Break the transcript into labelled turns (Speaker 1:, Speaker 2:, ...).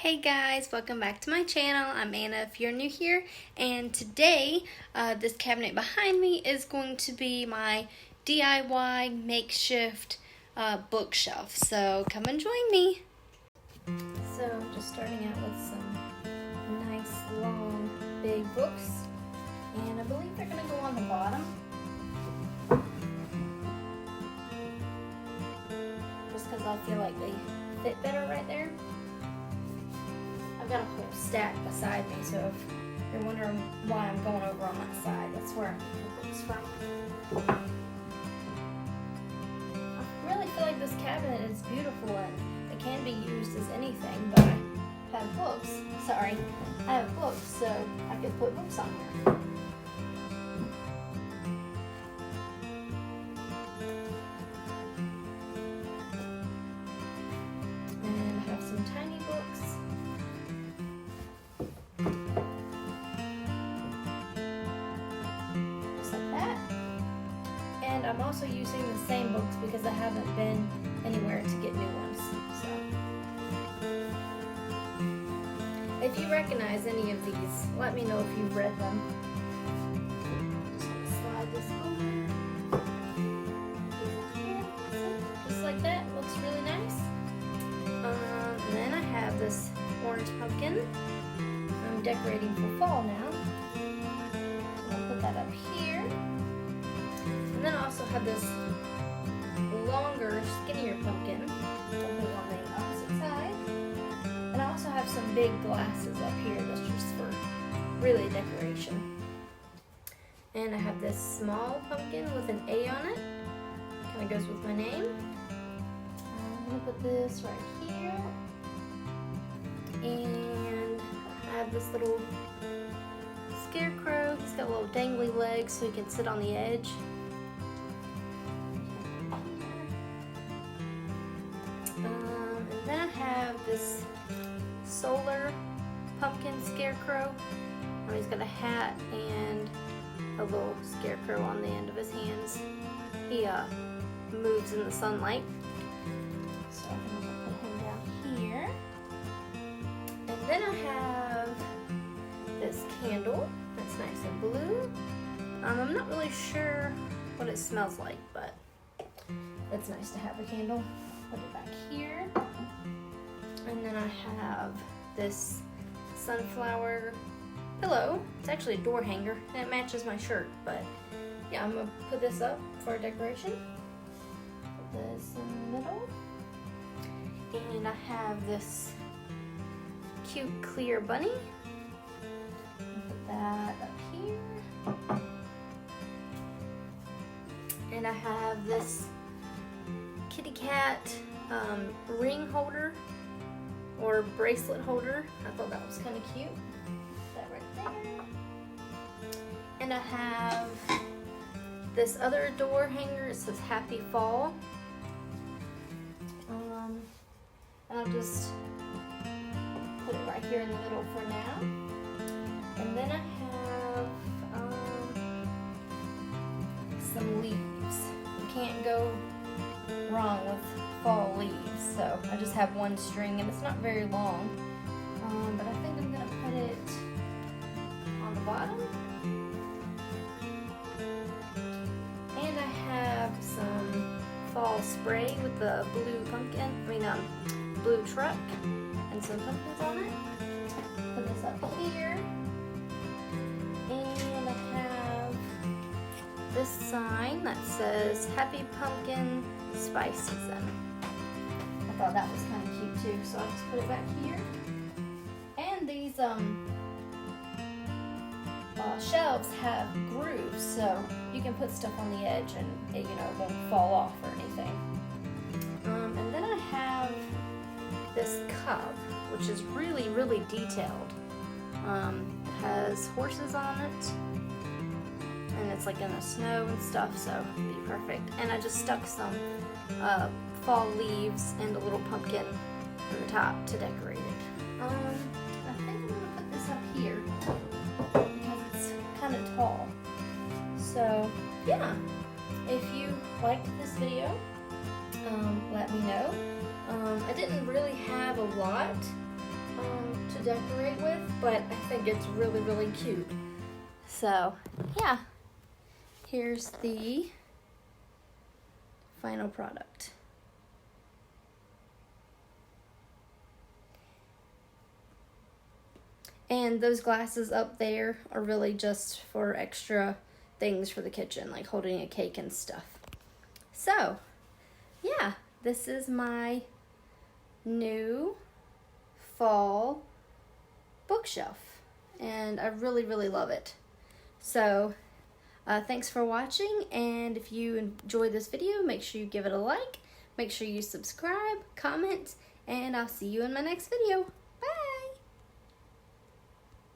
Speaker 1: Hey guys, welcome back to my channel. I'm Anna if you're new here, and today this cabinet behind me is going to be my DIY makeshift bookshelf. So come and join me. So I'm just starting out with some nice long big books, and I believe they're going to go on the bottom. Just because I feel like they fit better right there. I've got a whole stack beside me, so if you're wondering why I'm going over on that side, that's where I get the books from. I really feel like this cabinet is beautiful and it can be used as anything, but I have books, so I could put books on here. And I have some tiny books. And I'm also using the same books because I haven't been anywhere to get new ones. So, if you recognize any of these, let me know if you've read them. Just gonna slide this over. Just like that, looks really nice. And then I have this orange pumpkin. I'm decorating for fall now. I'll put that up here. And then I also have this longer, skinnier pumpkin. I'll put it on the opposite side. And I also have some big glasses up here that's just for really decoration. And I have this small pumpkin with an A on it. Kind of goes with my name. I'm going to put this right here. And I have this little scarecrow. He's got little dangly legs so he can sit on the edge. Then I have this solar pumpkin scarecrow. He's got a hat and a little scarecrow on the end of his hands. He moves in the sunlight. So I'm going to put him down here. And then I have this candle that's nice and blue. I'm not really sure what it smells like, but it's nice to have a candle. Put it back here. And then I have this sunflower pillow. It's actually a door hanger and it matches my shirt, but yeah, I'm gonna put this up for decoration. Put this in the middle. And I have this cute clear bunny. Put that up here. And I have this kitty cat ring holder or bracelet holder. I thought that was kind of cute. That right there. And I have this other door hanger. It says Happy Fall. And I'll just put it right here in the middle for now. And then I have some leaves. You can't go wrong with fall leaves, so I just have one string and it's not very long, but I think I'm gonna put it on the bottom. And I have some fall spray with the blue blue truck and some pumpkins on it. Put this up here. And I have this sign that says Happy Pumpkin Spice Season. I thought that was kind of cute too, so I'll just put it back here. And these shelves have grooves, so you can put stuff on the edge and it, won't fall off or anything. And then I have this cup, which is really, really detailed. It has horses on it, and it's like in the snow and stuff, so it'd be perfect. And I just stuck some fall leaves and a little pumpkin on the top to decorate it. I think I'm gonna put this up here because it's kind of tall. So yeah, if you liked this video, let me know. I didn't really have a lot to decorate with, but I think it's really, really cute. So, yeah, here's the final product. And those glasses up there are really just for extra things for the kitchen, like holding a cake and stuff. So, yeah, this is my new fall bookshelf, and I really, really love it. So, thanks for watching, and if you enjoyed this video, make sure you give it a like, make sure you subscribe, comment, and I'll see you in my next video.